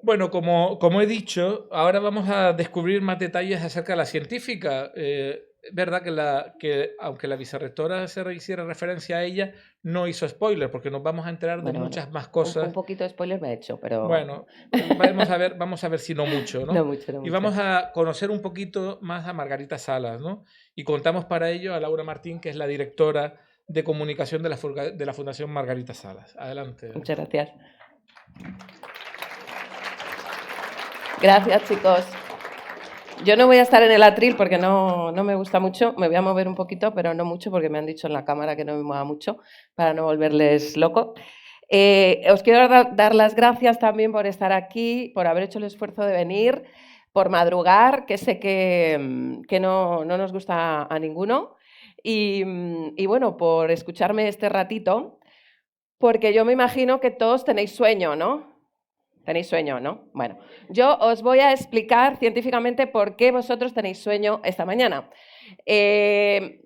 Bueno, como he dicho, ahora vamos a descubrir más detalles acerca de la científica. Es verdad que aunque la vicerrectora se hiciera referencia a ella, no hizo spoiler, porque nos vamos a enterar de Bueno, muchas más un cosas. poquito de spoiler me ha hecho, pero Bueno, vamos a ver si no mucho, no ¿no? mucho, no Y mucho. vamos a conocer un poquito más a Margarita Salas, ¿no? Y contamos para ello a Laura Martín, que es la directora de comunicación de la Fundación Margarita Salas. Adelante. Muchas gracias. Gracias, chicos. Yo no voy a estar en el atril porque no me gusta mucho. Me voy a mover un poquito, pero no mucho porque me han dicho en la cámara que no me mueva mucho para no volverles loco. Os quiero dar las gracias también por estar aquí, por haber hecho el esfuerzo de venir, por madrugar, que sé que no nos gusta a ninguno. Y bueno, por escucharme este ratito, porque yo me imagino que todos tenéis sueño, ¿no? Tenéis sueño, ¿no? Bueno, yo os voy a explicar científicamente por qué vosotros tenéis sueño esta mañana. Eh,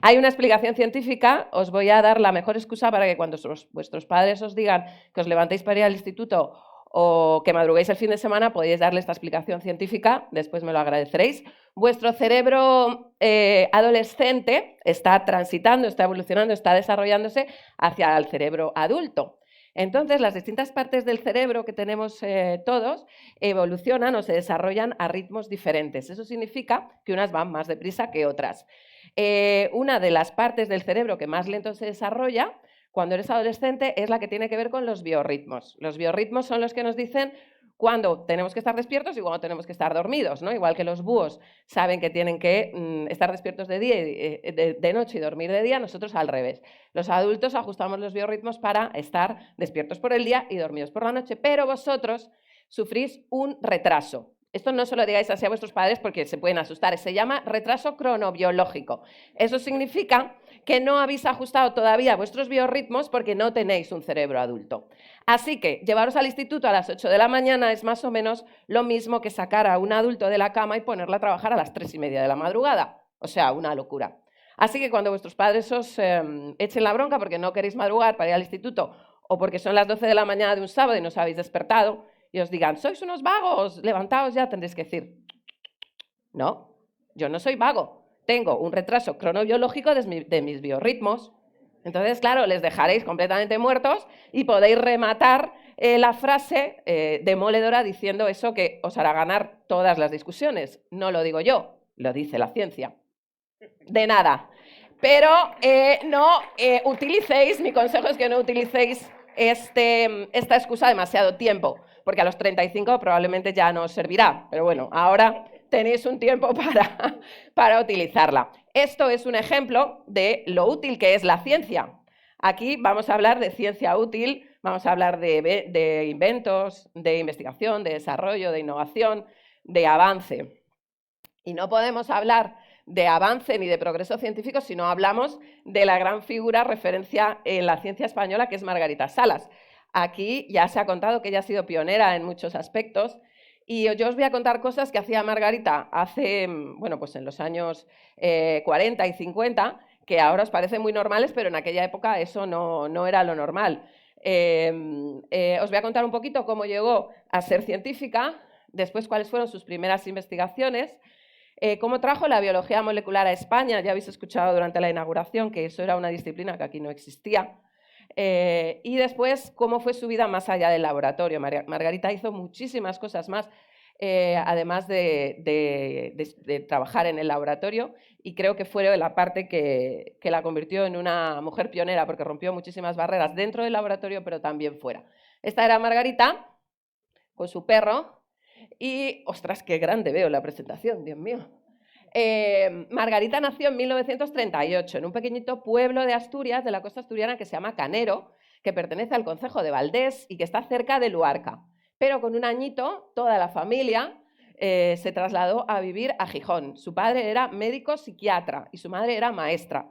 Hay una explicación científica, os voy a dar la mejor excusa para que cuando vuestros padres os digan que os levantéis para ir al instituto o que madruguéis el fin de semana, podéis darle esta explicación científica, después me lo agradeceréis. Vuestro cerebro adolescente está transitando, está evolucionando, está desarrollándose hacia el cerebro adulto. Entonces, las distintas partes del cerebro que tenemos todos evolucionan o se desarrollan a ritmos diferentes. Eso significa que unas van más deprisa que otras. Una de las partes del cerebro que más lento se desarrolla cuando eres adolescente es la que tiene que ver con los biorritmos. Los biorritmos son los que nos dicen cuándo tenemos que estar despiertos y cuándo tenemos que estar dormidos, ¿no? Igual que los búhos saben que tienen que estar despiertos de día y de noche y dormir de día, nosotros al revés. Los adultos ajustamos los biorritmos para estar despiertos por el día y dormidos por la noche, pero vosotros sufrís un retraso. Esto no se lo digáis así a vuestros padres porque se pueden asustar. Se llama retraso cronobiológico. Eso significa que no habéis ajustado todavía vuestros biorritmos porque no tenéis un cerebro adulto. Así que llevaros al instituto a las 8 de la mañana es más o menos lo mismo que sacar a un adulto de la cama y ponerla a trabajar a las 3:30 de la madrugada. O sea, una locura. Así que cuando vuestros padres os echen la bronca porque no queréis madrugar para ir al instituto o porque son las 12 de la mañana de un sábado y no os habéis despertado, y os digan, sois unos vagos, levantaos ya, tendréis que decir, no, yo no soy vago, tengo un retraso cronobiológico de mis biorritmos. Entonces, claro, les dejaréis completamente muertos y podéis rematar la frase demoledora diciendo eso que os hará ganar todas las discusiones. No lo digo yo, lo dice la ciencia. De nada. Pero no utilicéis, mi consejo es que no utilicéis esta excusa demasiado tiempo, porque a los 35 probablemente ya no os servirá. Pero bueno, ahora tenéis un tiempo para utilizarla. Esto es un ejemplo de lo útil que es la ciencia. Aquí vamos a hablar de ciencia útil, vamos a hablar de inventos, de investigación, de desarrollo, de innovación, de avance. Y no podemos hablar de avance ni de progreso científico si no hablamos de la gran figura referencia en la ciencia española que es Margarita Salas. Aquí ya se ha contado que ella ha sido pionera en muchos aspectos y yo os voy a contar cosas que hacía Margarita hace, bueno, pues en los años 40 y 50, que ahora os parecen muy normales, pero en aquella época eso no era lo normal. Os voy a contar un poquito cómo llegó a ser científica, después cuáles fueron sus primeras investigaciones, cómo trajo la biología molecular a España. Ya habéis escuchado durante la inauguración que eso era una disciplina que aquí no existía. Y después, cómo fue su vida más allá del laboratorio. Margarita hizo muchísimas cosas más, además de trabajar en el laboratorio, y creo que fue la parte que la convirtió en una mujer pionera, porque rompió muchísimas barreras dentro del laboratorio, pero también fuera. Esta era Margarita, con su perro, y, ostras, qué grande veo la presentación, Dios mío. Margarita nació en 1938 en un pequeñito pueblo de Asturias, de la costa asturiana, que se llama Canero, que pertenece al concejo de Valdés y que está cerca de Luarca. Pero con un añito, toda la familia se trasladó a vivir a Gijón. Su padre era médico psiquiatra y su madre era maestra.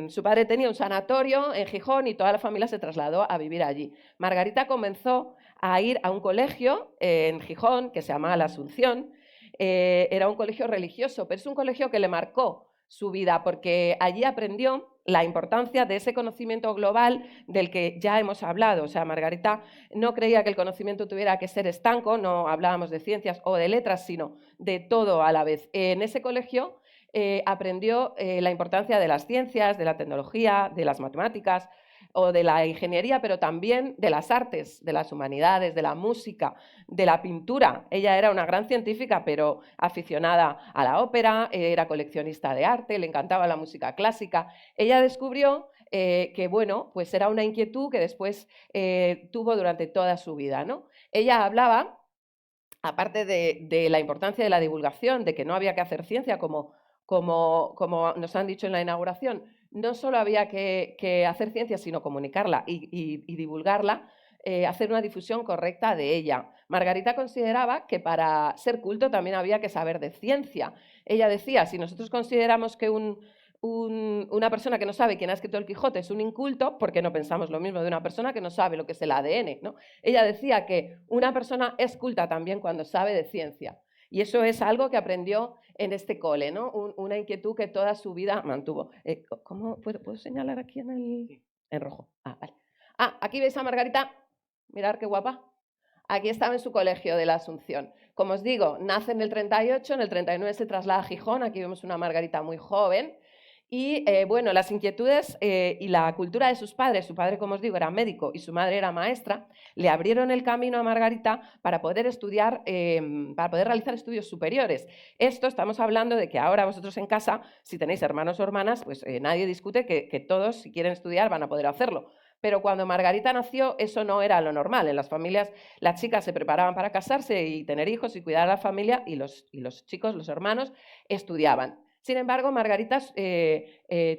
Su padre tenía un sanatorio en Gijón y toda la familia se trasladó a vivir allí. Margarita comenzó a ir a un colegio en Gijón que se llamaba La Asunción. Era un colegio religioso, pero es un colegio que le marcó su vida porque allí aprendió la importancia de ese conocimiento global del que ya hemos hablado. O sea, Margarita no creía que el conocimiento tuviera que ser estanco, no hablábamos de ciencias o de letras, sino de todo a la vez. En ese colegio aprendió la importancia de las ciencias, de la tecnología, de las matemáticas o de la ingeniería, pero también de las artes, de las humanidades, de la música, de la pintura. Ella era una gran científica, pero aficionada a la ópera, era coleccionista de arte, le encantaba la música clásica. Ella descubrió que, bueno, pues era una inquietud que después tuvo durante toda su vida, ¿no? Ella hablaba, aparte de la importancia de la divulgación, de que no había que hacer ciencia como nos han dicho en la inauguración, no solo había que hacer ciencia, sino comunicarla y divulgarla, hacer una difusión correcta de ella. Margarita consideraba que para ser culto también había que saber de ciencia. Ella decía, si nosotros consideramos que una persona que no sabe quién ha escrito el Quijote es un inculto, ¿por qué no pensamos lo mismo de una persona que no sabe lo que es el ADN, ¿no? Ella decía que una persona es culta también cuando sabe de ciencia. Y eso es algo que aprendió en este cole, ¿no? Una inquietud que toda su vida mantuvo. ¿Cómo puedo señalar aquí en rojo? Vale. Aquí veis a Margarita. Mirad qué guapa. Aquí estaba en su colegio de la Asunción. Como os digo, nace en el 38, en el 39 se traslada a Gijón. Aquí vemos una Margarita muy joven. Y bueno, las inquietudes y la cultura de sus padres, su padre, como os digo, era médico y su madre era maestra, le abrieron el camino a Margarita para poder estudiar, para poder realizar estudios superiores. Esto estamos hablando de que ahora vosotros en casa, si tenéis hermanos o hermanas, pues nadie discute que todos, si quieren estudiar, van a poder hacerlo. Pero cuando Margarita nació, eso no era lo normal. En las familias, las chicas se preparaban para casarse y tener hijos y cuidar a la familia, y los chicos, los hermanos, estudiaban. Sin embargo, Margarita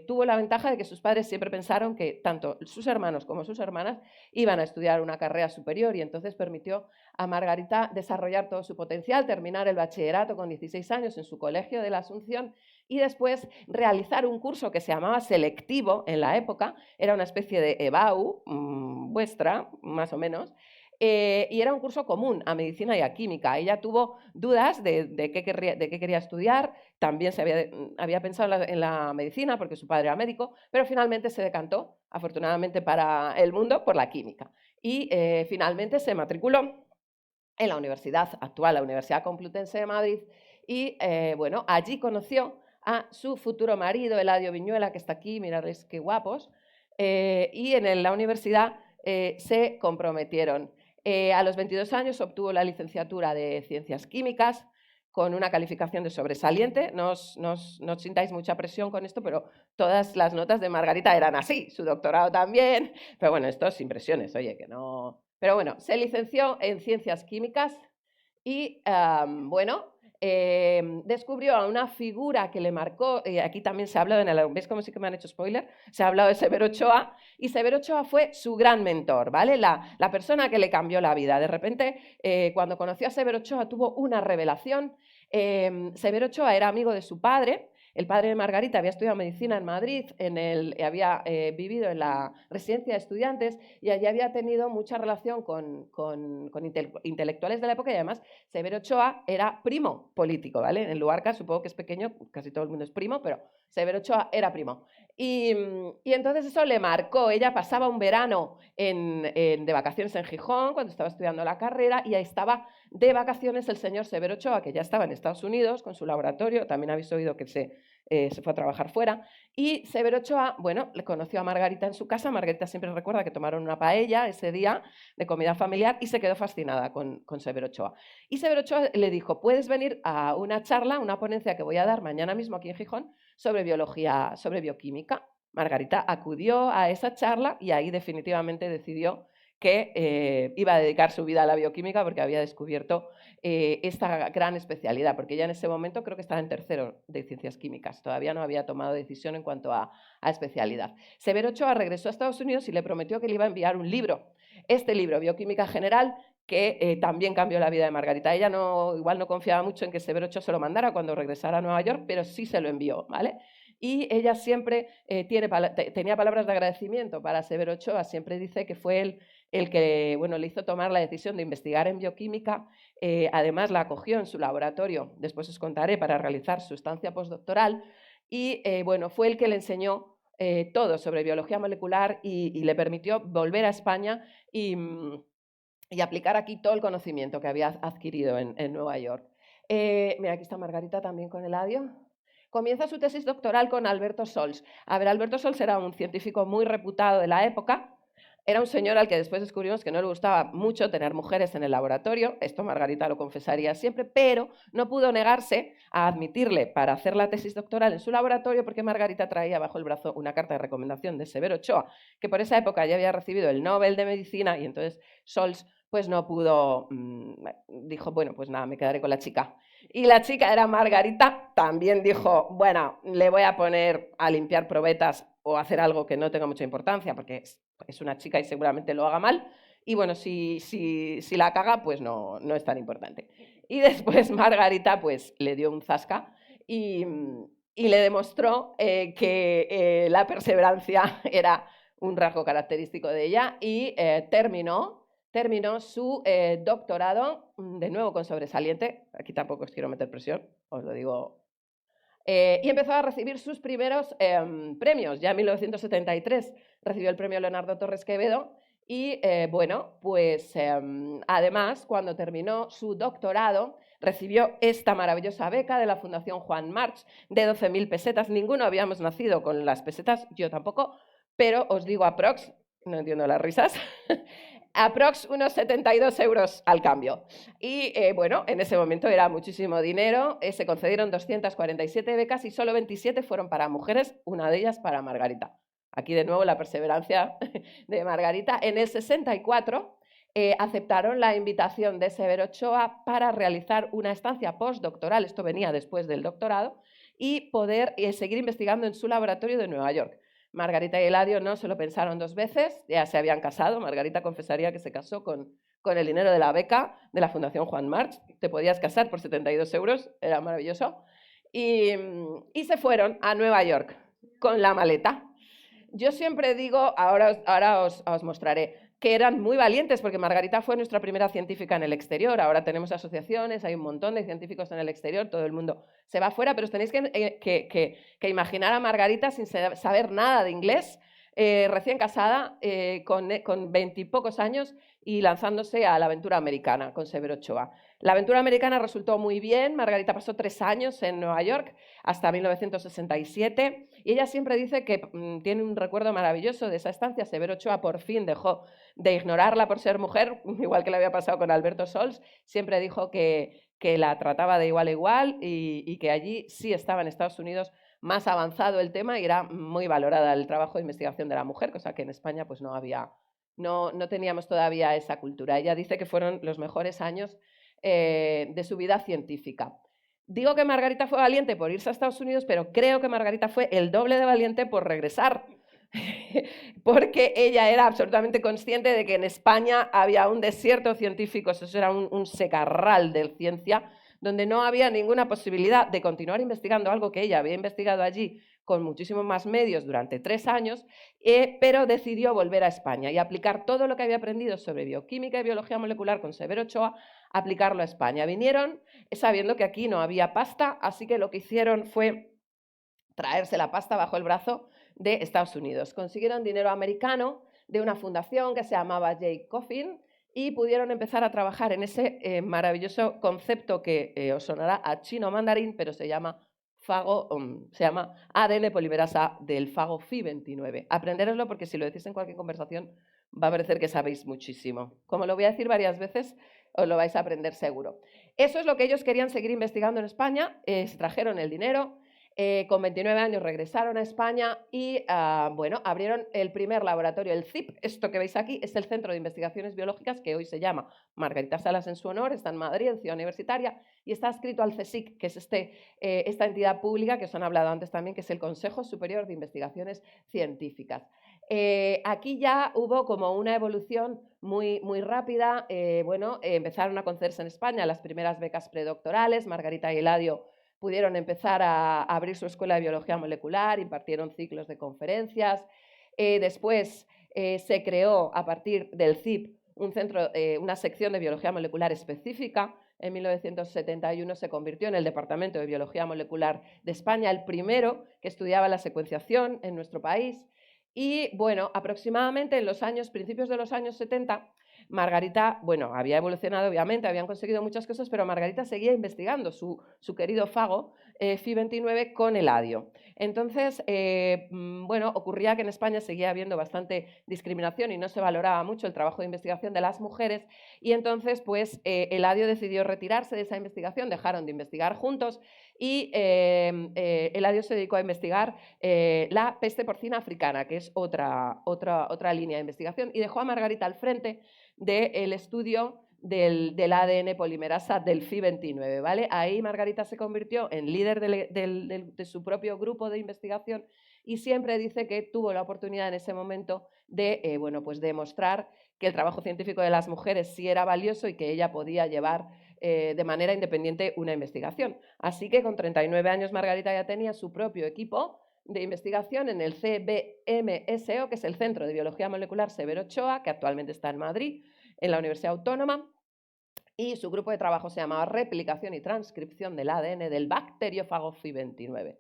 tuvo la ventaja de que sus padres siempre pensaron que tanto sus hermanos como sus hermanas iban a estudiar una carrera superior, y entonces permitió a Margarita desarrollar todo su potencial, terminar el bachillerato con 16 años en su colegio de la Asunción y después realizar un curso que se llamaba selectivo en la época, era una especie de EBAU vuestra, más o menos, y era un curso común a medicina y a química. Ella tuvo dudas de qué quería estudiar, también había pensado en la medicina porque su padre era médico, pero finalmente se decantó, afortunadamente para el mundo, por la química. Y finalmente se matriculó en la universidad actual, la Universidad Complutense de Madrid, y bueno, allí conoció a su futuro marido, Eladio Viñuela, que está aquí, miradles qué guapos, y en la universidad se comprometieron. A los 22 años obtuvo la licenciatura de Ciencias Químicas con una calificación de sobresaliente. No os sintáis mucha presión con esto, pero todas las notas de Margarita eran así, su doctorado también. Pero bueno, esto sin presiones, oye, que no... Pero bueno, se licenció en Ciencias Químicas y, bueno, descubrió a una figura que le marcó, aquí también se ha hablado, ¿ves cómo sí que me han hecho spoiler? Se ha hablado de Severo Ochoa, y Severo Ochoa fue su gran mentor, ¿vale? La persona que le cambió la vida. De repente, cuando conoció a Severo Ochoa, tuvo una revelación. Severo Ochoa era amigo de su padre. El padre de Margarita había estudiado medicina en Madrid, había vivido en la residencia de estudiantes y allí había tenido mucha relación con intelectuales de la época, y además Severo Ochoa era primo político, ¿vale? En Luarca, supongo que es pequeño, casi todo el mundo es primo, pero Severo Ochoa era primo. Y entonces eso le marcó. Ella pasaba un verano de vacaciones en Gijón, cuando estaba estudiando la carrera, y ahí estaba de vacaciones el señor Severo Ochoa, que ya estaba en Estados Unidos con su laboratorio, también habéis oído que se fue a trabajar fuera, y Severo Ochoa, bueno, le conoció a Margarita en su casa. Margarita siempre recuerda que tomaron una paella ese día de comida familiar y se quedó fascinada con Severo Ochoa. Y Severo Ochoa le dijo, puedes venir a una charla, una ponencia que voy a dar mañana mismo aquí en Gijón sobre biología, sobre bioquímica. Margarita acudió a esa charla y ahí definitivamente decidió que iba a dedicar su vida a la bioquímica porque había descubierto esta gran especialidad, porque ella en ese momento creo que estaba en tercero de Ciencias Químicas, todavía no había tomado decisión en cuanto a especialidad. Severo Ochoa regresó a Estados Unidos y le prometió que le iba a enviar un libro, este libro, Bioquímica General, que también cambió la vida de Margarita. Ella igual no confiaba mucho en que Severo Ochoa se lo mandara cuando regresara a Nueva York, pero sí se lo envió, ¿vale? Y ella siempre tenía palabras de agradecimiento para Severo Ochoa, siempre dice que fue él el que, bueno, le hizo tomar la decisión de investigar en bioquímica. Además la acogió en su laboratorio, después os contaré, para realizar su estancia postdoctoral, y bueno, fue el que le enseñó todo sobre biología molecular y le permitió volver a España y aplicar aquí todo el conocimiento que había adquirido en Nueva York. Mira, aquí está Margarita también con Eladio. Comienza su tesis doctoral con Alberto Sols. A ver, Alberto Sols era un científico muy reputado de la época. Era un señor al que después descubrimos que no le gustaba mucho tener mujeres en el laboratorio, esto Margarita lo confesaría siempre, pero no pudo negarse a admitirle para hacer la tesis doctoral en su laboratorio porque Margarita traía bajo el brazo una carta de recomendación de Severo Ochoa, que por esa época ya había recibido el Nobel de Medicina y entonces Sols pues no pudo, dijo, bueno, pues nada, me quedaré con la chica. Y la chica era Margarita, también dijo, bueno, le voy a poner a limpiar probetas o hacer algo que no tenga mucha importancia, porque es una chica y seguramente lo haga mal. Y bueno, si la caga, pues no es tan importante. Y después Margarita pues le dio un zasca y le demostró que la perseverancia era un rasgo característico de ella y terminó su doctorado, de nuevo con sobresaliente, aquí tampoco os quiero meter presión, os lo digo, y empezó a recibir sus primeros premios. Ya en 1973 recibió el premio Leonardo Torres Quevedo y, bueno, pues además, cuando terminó su doctorado, recibió esta maravillosa beca de la Fundación Juan March de 12.000 pesetas. Ninguno habíamos nacido con las pesetas, yo tampoco, pero os digo aprox, no entiendo las risas, aprox unos 72 euros al cambio. Y bueno, en ese momento era muchísimo dinero, se concedieron 247 becas y solo 27 fueron para mujeres, una de ellas para Margarita. Aquí de nuevo la perseverancia de Margarita. En el 64 aceptaron la invitación de Severo Ochoa para realizar una estancia postdoctoral, esto venía después del doctorado, y poder seguir investigando en su laboratorio de Nueva York. Margarita y Eladio no se lo pensaron dos veces, ya se habían casado. Margarita confesaría que se casó con el dinero de la beca de la Fundación Juan March. Te podías casar por 72 euros, era maravilloso. Y se fueron a Nueva York con la maleta. Yo siempre digo, ahora os mostraré, que eran muy valientes, porque Margarita fue nuestra primera científica en el exterior. Ahora tenemos asociaciones, hay un montón de científicos en el exterior, todo el mundo se va afuera, pero os tenéis que imaginar a Margarita sin saber nada de inglés, recién casada, con 20 y pocos años y lanzándose a la aventura americana con Severo Ochoa. La aventura americana resultó muy bien. Margarita pasó 3 años en Nueva York hasta 1967 y ella siempre dice que tiene un recuerdo maravilloso de esa estancia. Severo Ochoa por fin dejó de ignorarla por ser mujer, igual que le había pasado con Alberto Sols. Siempre dijo que la trataba de igual a igual y que allí sí estaba en Estados Unidos más avanzado el tema y era muy valorada el trabajo de investigación de la mujer, cosa que en España pues no teníamos todavía esa cultura. Ella dice que fueron los mejores años de su vida científica. Digo que Margarita fue valiente por irse a Estados Unidos, pero creo que Margarita fue el doble de valiente por regresar, porque ella era absolutamente consciente de que en España había un desierto científico, eso era un secarral de ciencia, donde no había ninguna posibilidad de continuar investigando algo que ella había investigado allí con muchísimos más medios durante 3 años, pero decidió volver a España y aplicar todo lo que había aprendido sobre bioquímica y biología molecular con Severo Ochoa, aplicarlo a España. Vinieron sabiendo que aquí no había pasta, así que lo que hicieron fue traerse la pasta bajo el brazo de Estados Unidos. Consiguieron dinero americano de una fundación que se llamaba J. Coffin y pudieron empezar a trabajar en ese maravilloso concepto que os sonará a chino mandarín, pero se llama ADN polimerasa del fago Phi29. Aprendéroslo porque si lo decís en cualquier conversación va a parecer que sabéis muchísimo. Como lo voy a decir varias veces, os lo vais a aprender seguro. Eso es lo que ellos querían seguir investigando en España, se trajeron el dinero. Con 29 años regresaron a España y bueno, abrieron el primer laboratorio, el CIP. Esto que veis aquí es el Centro de Investigaciones Biológicas, que hoy se llama Margarita Salas en su honor, está en Madrid, en Ciudad Universitaria, y está adscrito al CSIC, que es esta entidad pública que os han hablado antes también, que es el Consejo Superior de Investigaciones Científicas. Aquí ya hubo como una evolución muy, muy rápida. Bueno, empezaron a concederse en España las primeras becas predoctorales. Margarita y Eladio pudieron empezar a abrir su escuela de biología molecular, impartieron ciclos de conferencias. Después se creó a partir del CIP un centro, una sección de biología molecular específica en 1971 se convirtió en el Departamento de Biología Molecular de España, el primero que estudiaba la secuenciación en nuestro país. Y bueno, aproximadamente en los principios de los años 70, Margarita, bueno, había evolucionado obviamente, habían conseguido muchas cosas, pero Margarita seguía investigando su querido fago Phi29 con eladio. Entonces, bueno, ocurría que en España seguía habiendo bastante discriminación y no se valoraba mucho el trabajo de investigación de las mujeres, y entonces, pues, Eladio decidió retirarse de esa investigación, dejaron de investigar juntos y Eladio se dedicó a investigar la peste porcina africana, que es otra línea de investigación, y dejó a Margarita al frente del estudio del ADN polimerasa del Phi29, ¿vale? Ahí Margarita se convirtió en líder de su propio grupo de investigación y siempre dice que tuvo la oportunidad en ese momento de, bueno, pues demostrar que el trabajo científico de las mujeres sí era valioso y que ella podía llevar de manera independiente una investigación. Así que con 39 años Margarita ya tenía su propio equipo de investigación en el CBMSO, que es el Centro de Biología Molecular Severo Ochoa, que actualmente está en Madrid, en la Universidad Autónoma, y su grupo de trabajo se llamaba Replicación y Transcripción del ADN del bacteriófago Phi29.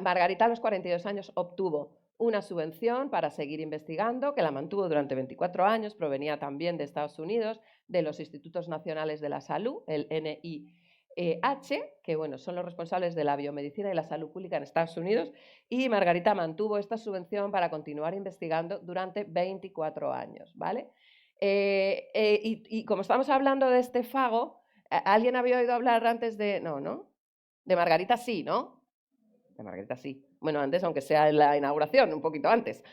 Margarita a los 42 años obtuvo una subvención para seguir investigando, que la mantuvo durante 24 años, provenía también de Estados Unidos, de los Institutos Nacionales de la Salud, el NIH, que bueno, son los responsables de la biomedicina y la salud pública en Estados Unidos, y Margarita mantuvo esta subvención para continuar investigando durante 24 años, ¿vale? Y como estamos hablando de este fago, ¿alguien había oído hablar antes de...? No. De Margarita sí, ¿no? De Margarita sí. Bueno, antes, aunque sea en la inauguración, un poquito antes.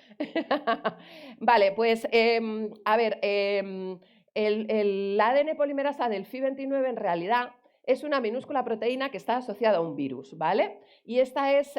Vale, pues, a ver, el ADN polimerasa del Phi29 en realidad es una minúscula proteína que está asociada a un virus, ¿vale? Y esta es,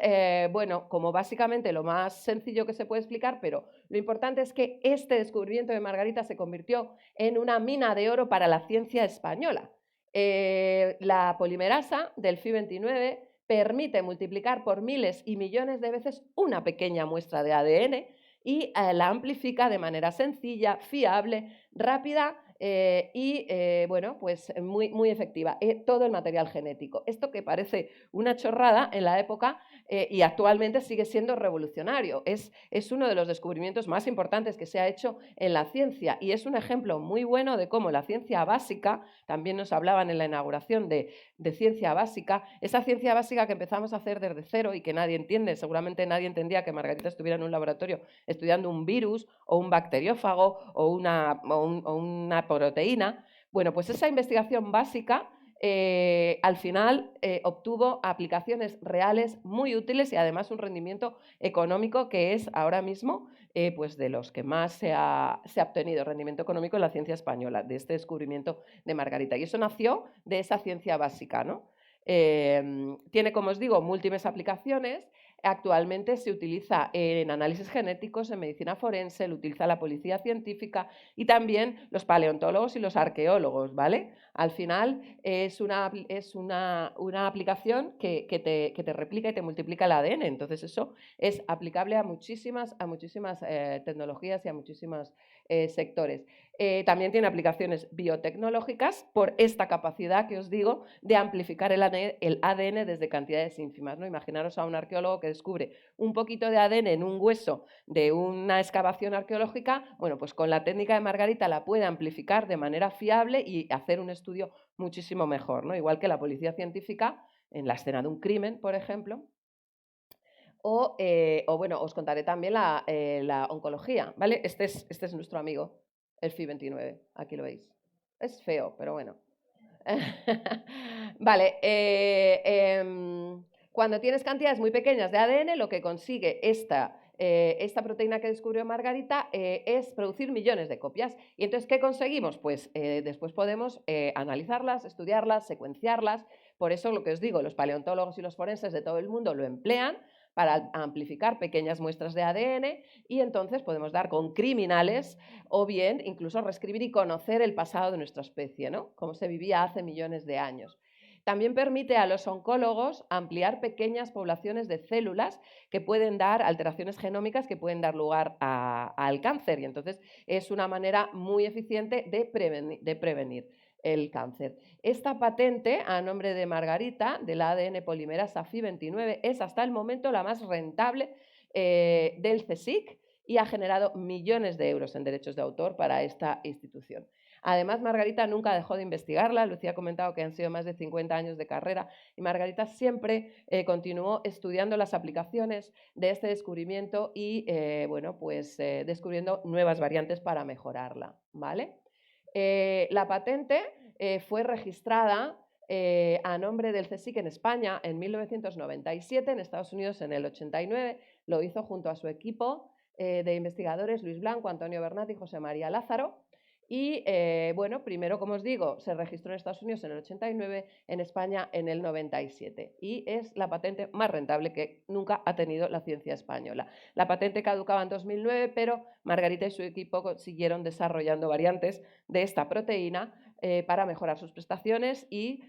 bueno, como básicamente lo más sencillo que se puede explicar, pero lo importante es que este descubrimiento de Margarita se convirtió en una mina de oro para la ciencia española. La polimerasa del Phi29 permite multiplicar por miles y millones de veces una pequeña muestra de ADN y la amplifica de manera sencilla, fiable, rápida y bueno, pues muy efectiva. Todo el material genético. Esto que parece una chorrada en la época y actualmente sigue siendo revolucionario. Es uno de los descubrimientos más importantes que se ha hecho en la ciencia y es un ejemplo muy bueno de cómo la ciencia básica, también nos hablaban en la inauguración de ciencia básica, esa ciencia básica que empezamos a hacer desde cero y que nadie entiende, seguramente nadie entendía que Margarita estuviera en un laboratorio estudiando un virus o un bacteriófago o una proteína. Bueno, pues esa investigación básica al final obtuvo aplicaciones reales muy útiles y además un rendimiento económico que es ahora mismo pues de los que más se ha obtenido rendimiento económico en la ciencia española, de este descubrimiento de Margarita. Y eso nació de esa ciencia básica, ¿no? Tiene, como os digo, múltiples aplicaciones. Actualmente se utiliza en análisis genéticos, en medicina forense, lo utiliza la policía científica y también los paleontólogos y los arqueólogos, ¿vale? Al final es una aplicación que te replica y te multiplica el ADN, entonces eso es aplicable a muchísimas tecnologías y a muchísimos sectores. También tiene aplicaciones biotecnológicas por esta capacidad que os digo de amplificar el ADN desde cantidades ínfimas, ¿no? Imaginaros a un arqueólogo que descubre un poquito de ADN en un hueso de una excavación arqueológica, bueno, pues con la técnica de Margarita la puede amplificar de manera fiable y hacer un estudio muchísimo mejor, ¿no? Igual que la policía científica en la escena de un crimen, por ejemplo. O bueno, os contaré también la oncología, ¿vale? Este es nuestro amigo, el Phi29, aquí lo veis. Es feo, pero bueno. Vale, cuando tienes cantidades muy pequeñas de ADN, lo que consigue esta proteína que descubrió Margarita es producir millones de copias. ¿Y entonces qué conseguimos? Pues después podemos analizarlas, estudiarlas, secuenciarlas. Por eso lo que os digo, los paleontólogos y los forenses de todo el mundo lo emplean para amplificar pequeñas muestras de ADN y entonces podemos dar con criminales o bien incluso reescribir y conocer el pasado de nuestra especie, ¿no? Cómo se vivía hace millones de años. También permite a los oncólogos ampliar pequeñas poblaciones de células que pueden dar alteraciones genómicas que pueden dar lugar al cáncer y entonces es una manera muy eficiente de prevenir. el cáncer. Esta patente, a nombre de Margarita, del ADN polimerasa Fi29, es hasta el momento la más rentable del CSIC y ha generado millones de euros en derechos de autor para esta institución. Además, Margarita nunca dejó de investigarla. Lucía ha comentado que han sido más de 50 años de carrera y Margarita siempre continuó estudiando las aplicaciones de este descubrimiento y bueno, pues descubriendo nuevas variantes para mejorarla, ¿vale? La patente fue registrada a nombre del CSIC en España en 1997, en Estados Unidos en el 89, lo hizo junto a su equipo de investigadores Luis Blanco, Antonio Bernat y José María Lázaro. Y bueno, primero, como os digo, se registró en Estados Unidos en el 89, en España en el 97 y es la patente más rentable que nunca ha tenido la ciencia española. La patente caducaba en 2009, pero Margarita y su equipo siguieron desarrollando variantes de esta proteína para mejorar sus prestaciones y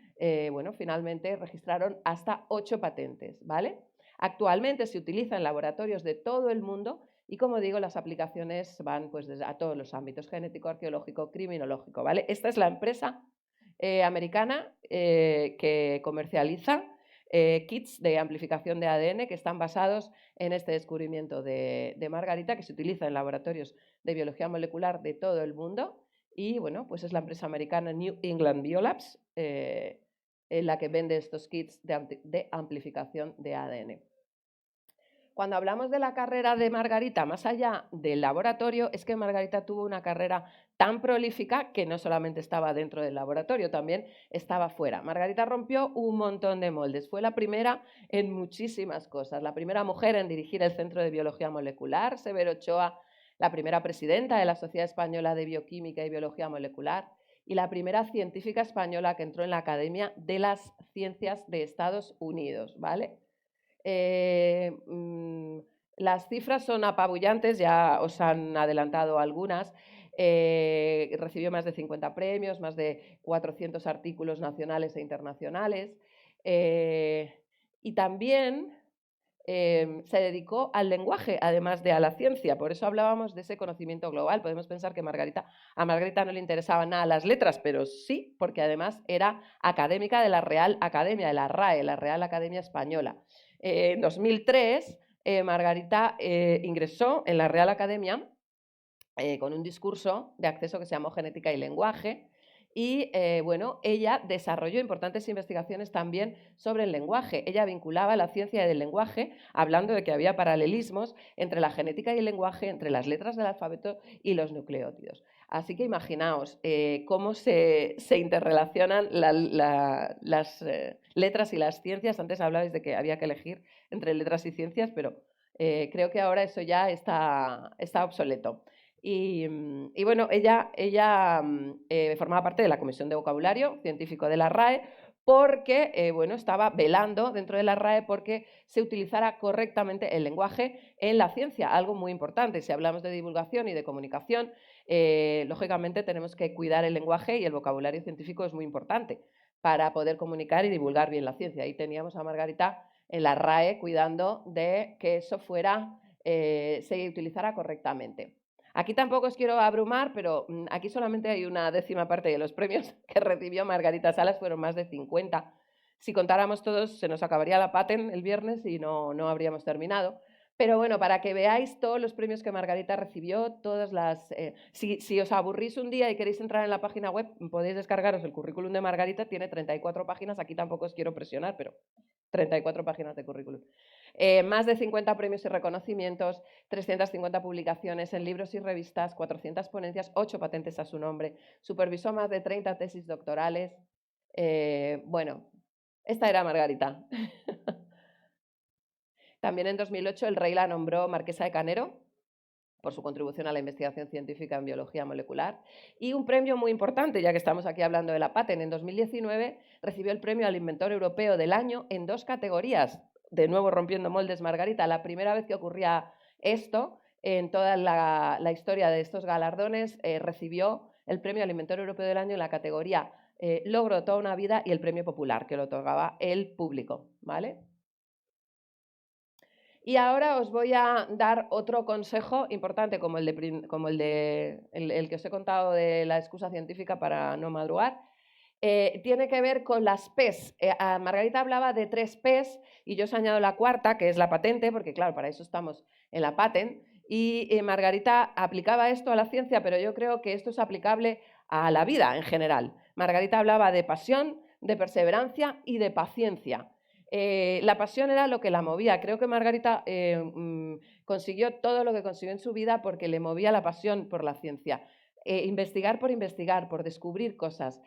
bueno, finalmente registraron hasta 8 patentes, ¿vale? Actualmente se utiliza en laboratorios de todo el mundo y, como digo, las aplicaciones van pues, a todos los ámbitos: genético, arqueológico, criminológico, ¿vale? Esta es la empresa americana que comercializa kits de amplificación de ADN que están basados en este descubrimiento de Margarita, que se utiliza en laboratorios de biología molecular de todo el mundo. Y bueno, pues es la empresa americana New England Biolabs en la que vende estos kits de amplificación de ADN. Cuando hablamos de la carrera de Margarita, más allá del laboratorio, es que Margarita tuvo una carrera tan prolífica que no solamente estaba dentro del laboratorio, también estaba fuera. Margarita rompió un montón de moldes. Fue la primera en muchísimas cosas. La primera mujer en dirigir el Centro de Biología Molecular, Severo Ochoa, la primera presidenta de la Sociedad Española de Bioquímica y Biología Molecular y la primera científica española que entró en la Academia de las Ciencias de Estados Unidos, ¿vale? Las cifras son apabullantes, ya os han adelantado algunas. Recibió más de 50 premios, más de 400 artículos nacionales e internacionales. Y también se dedicó al lenguaje, además de a la ciencia. Por eso hablábamos de ese conocimiento global. Podemos pensar que a Margarita no le interesaban nada las letras, pero sí, porque además era académica de la Real Academia, de la RAE, la Real Academia Española. En 2003, Margarita ingresó en la Real Academia con un discurso de acceso que se llamó Genética y Lenguaje. Y bueno, ella desarrolló importantes investigaciones también sobre el lenguaje. Ella vinculaba la ciencia del lenguaje, hablando de que había paralelismos entre la genética y el lenguaje, entre las letras del alfabeto y los nucleótidos. Así que imaginaos cómo se interrelacionan las letras y las ciencias. Antes hablabais de que había que elegir entre letras y ciencias, pero creo que ahora eso ya está obsoleto. Y bueno, ella formaba parte de la Comisión de Vocabulario Científico de la RAE porque bueno, estaba velando dentro de la RAE porque se utilizara correctamente el lenguaje en la ciencia, algo muy importante. Si hablamos de divulgación y de comunicación, lógicamente tenemos que cuidar el lenguaje y el vocabulario científico es muy importante para poder comunicar y divulgar bien la ciencia. Ahí teníamos a Margarita en la RAE cuidando de que eso se utilizara correctamente. Aquí tampoco os quiero abrumar, pero aquí solamente hay una décima parte de los premios que recibió Margarita Salas, fueron más de 50. Si contáramos todos, se nos acabaría la patent el viernes y no habríamos terminado. Pero bueno, para que veáis todos los premios que Margarita recibió, todas las... si os aburrís un día y queréis entrar en la página web, podéis descargaros el currículum de Margarita, tiene 34 páginas, aquí tampoco os quiero presionar, pero 34 páginas de currículum. Más de 50 premios y reconocimientos, 350 publicaciones en libros y revistas, 400 ponencias, 8 patentes a su nombre, supervisó más de 30 tesis doctorales. Bueno, esta era Margarita. También en 2008 el rey la nombró marquesa de Canero por su contribución a la investigación científica en biología molecular. Y un premio muy importante, ya que estamos aquí hablando de la patent, en 2019 recibió el premio al Inventor Europeo del Año en 2 categorías. De nuevo rompiendo moldes, Margarita, la primera vez que ocurría esto en toda la historia de estos galardones, recibió el premio al Inventor Europeo del Año en la categoría Logro de toda una vida y el premio popular, que lo otorgaba el público, ¿vale? Y ahora os voy a dar otro consejo importante, como el que os he contado de la excusa científica para no madrugar. tiene que ver con las P's. Margarita hablaba de 3 P's y yo os añado la cuarta, que es la patente, porque claro, para eso estamos en la patent. Y Margarita aplicaba esto a la ciencia, pero yo creo que esto es aplicable a la vida en general. Margarita hablaba de pasión, de perseverancia y de paciencia. La pasión era lo que la movía. Creo que Margarita consiguió todo lo que consiguió en su vida porque le movía la pasión por la ciencia. Investigar, por descubrir cosas,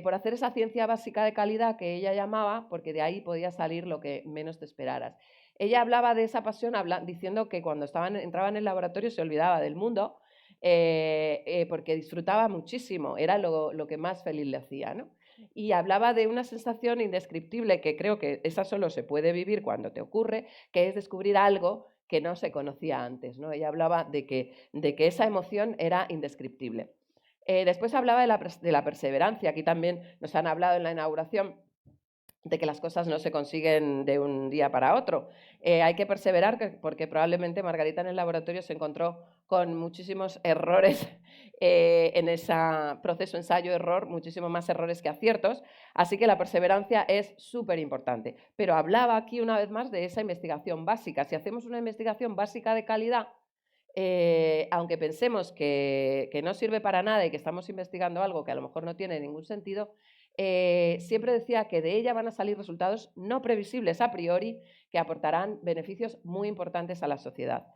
por hacer esa ciencia básica de calidad que ella llamaba, porque de ahí podía salir lo que menos te esperaras. Ella hablaba de esa pasión diciendo que cuando entraba en el laboratorio se olvidaba del mundo, porque disfrutaba muchísimo, era lo que más feliz le hacía, ¿no? Y hablaba de una sensación indescriptible que creo que esa solo se puede vivir cuando te ocurre, que es descubrir algo que no se conocía antes, ¿no? Ella hablaba de que esa emoción era indescriptible. Después hablaba de la perseverancia. Aquí también nos han hablado en la inauguración de que las cosas no se consiguen de un día para otro. Hay que perseverar porque probablemente Margarita en el laboratorio se encontró con muchísimos errores en ese proceso ensayo-error, muchísimos más errores que aciertos, así que la perseverancia es súper importante. Pero hablaba aquí una vez más de esa investigación básica. Si hacemos una investigación básica de calidad, aunque pensemos que no sirve para nada y que estamos investigando algo que a lo mejor no tiene ningún sentido, siempre decía que de ella van a salir resultados no previsibles a priori que aportarán beneficios muy importantes a la sociedad.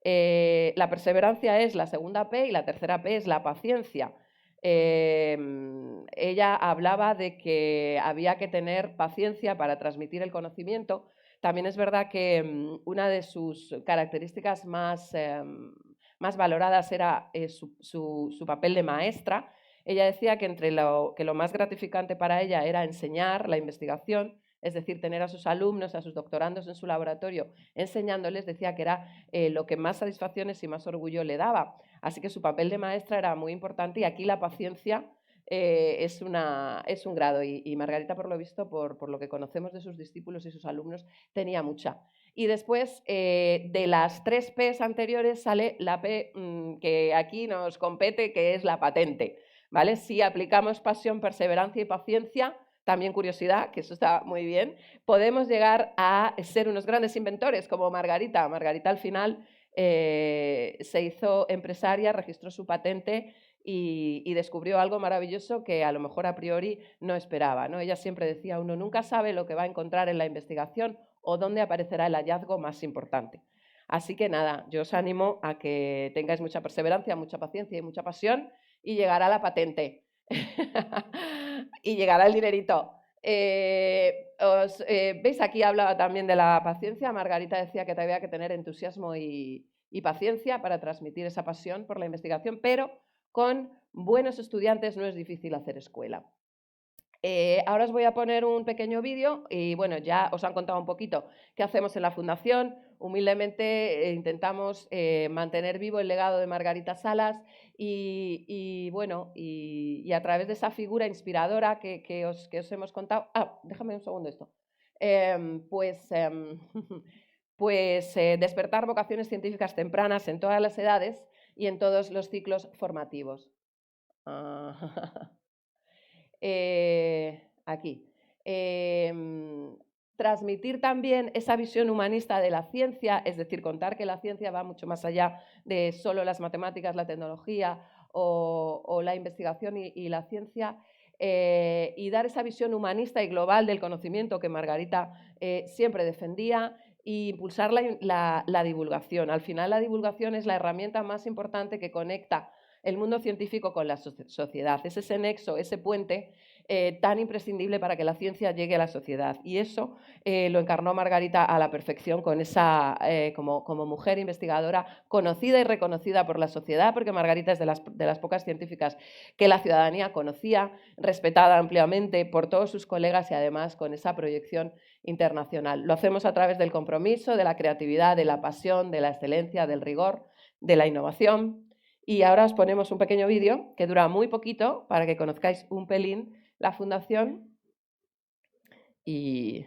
La perseverancia es la segunda P y la tercera P es la paciencia. Ella hablaba de que había que tener paciencia para transmitir el conocimiento. También es verdad que una de sus características más valoradas era su papel de maestra. Ella decía que lo más gratificante para ella era enseñar la investigación, es decir, tener a sus alumnos, a sus doctorandos en su laboratorio enseñándoles, decía que era lo que más satisfacciones y más orgullo le daba. Así que su papel de maestra era muy importante y aquí la paciencia es un grado y Margarita, por lo visto, por lo que conocemos de sus discípulos y sus alumnos, tenía mucha. Y después, de las 3 P's anteriores, sale la P que aquí nos compete, que es la patente. ¿Vale? Si aplicamos pasión, perseverancia y paciencia, también curiosidad, que eso está muy bien, podemos llegar a ser unos grandes inventores como Margarita. Margarita al final se hizo empresaria, registró su patente y descubrió algo maravilloso que a lo mejor a priori no esperaba, ¿no? Ella siempre decía, uno nunca sabe lo que va a encontrar en la investigación o dónde aparecerá el hallazgo más importante. Así que nada, yo os animo a que tengáis mucha perseverancia, mucha paciencia y mucha pasión y llegará la patente y llegará el dinerito. ¿Veis? Aquí hablaba también de la paciencia. Margarita decía que había que tener entusiasmo y paciencia para transmitir esa pasión por la investigación, pero con buenos estudiantes no es difícil hacer escuela. Ahora os voy a poner un pequeño vídeo y bueno, ya os han contado un poquito qué hacemos en la Fundación. Humildemente intentamos mantener vivo el legado de Margarita Salas y bueno, y a través de esa figura inspiradora que os hemos contado. Déjame un segundo esto. Pues despertar vocaciones científicas tempranas en todas las edades y en todos los ciclos formativos. Aquí. Transmitir también esa visión humanista de la ciencia, es decir, contar que la ciencia va mucho más allá de solo las matemáticas, la tecnología o la investigación y la ciencia, y dar esa visión humanista y global del conocimiento que Margarita siempre defendía e impulsar la divulgación. Al final, la divulgación es la herramienta más importante que conecta el mundo científico con la sociedad. Es ese nexo, ese puente tan imprescindible para que la ciencia llegue a la sociedad. Y eso lo encarnó Margarita a la perfección con esa, como mujer investigadora conocida y reconocida por la sociedad, porque Margarita es de las pocas científicas que la ciudadanía conocía, respetada ampliamente por todos sus colegas y además con esa proyección internacional. Lo hacemos a través del compromiso, de la creatividad, de la pasión, de la excelencia, del rigor, de la innovación. Y ahora os ponemos un pequeño vídeo que dura muy poquito para que conozcáis un pelín la Fundación y...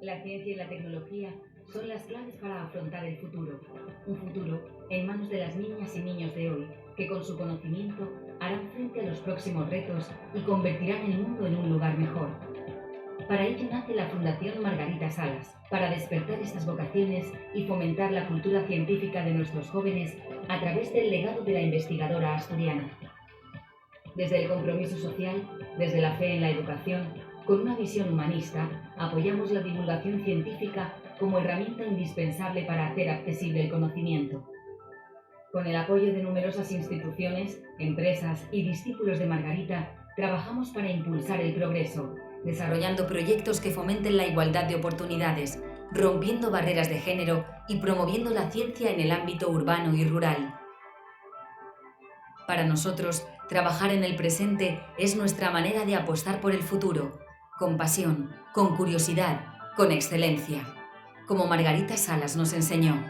La ciencia y la tecnología son las claves para afrontar el futuro. Un futuro en manos de las niñas y niños de hoy, que con su conocimiento harán frente a los próximos retos y convertirán el mundo en un lugar mejor. Para ello nace la Fundación Margarita Salas, para despertar estas vocaciones y fomentar la cultura científica de nuestros jóvenes a través del legado de la investigadora asturiana. Desde el compromiso social, desde la fe en la educación, con una visión humanista, apoyamos la divulgación científica como herramienta indispensable para hacer accesible el conocimiento. Con el apoyo de numerosas instituciones, empresas y discípulos de Margarita, trabajamos para impulsar el progreso, desarrollando proyectos que fomenten la igualdad de oportunidades, rompiendo barreras de género y promoviendo la ciencia en el ámbito urbano y rural. Para nosotros, trabajar en el presente es nuestra manera de apostar por el futuro, con pasión, con curiosidad, con excelencia, como Margarita Salas nos enseñó.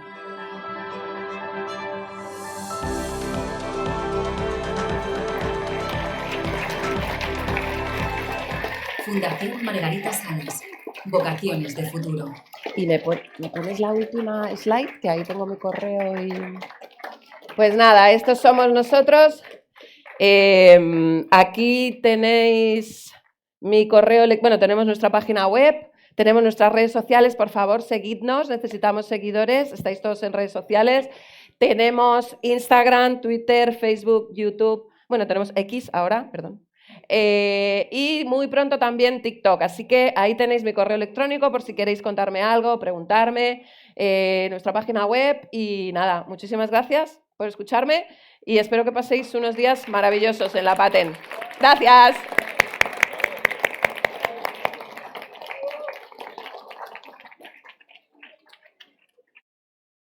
Fundación Margarita Salas. Vocaciones de futuro. Y me pones la última slide, que ahí tengo mi correo y... Pues nada, estos somos nosotros. Aquí tenéis mi correo, bueno, tenemos nuestra página web, tenemos nuestras redes sociales, por favor, seguidnos, necesitamos seguidores, estáis todos en redes sociales. Tenemos Instagram, Twitter, Facebook, YouTube, bueno, tenemos X ahora, perdón. Y muy pronto también TikTok, así que ahí tenéis mi correo electrónico por si queréis contarme algo, preguntarme, nuestra página web y nada, muchísimas gracias por escucharme y espero que paséis unos días maravillosos en la Paten. ¡Gracias!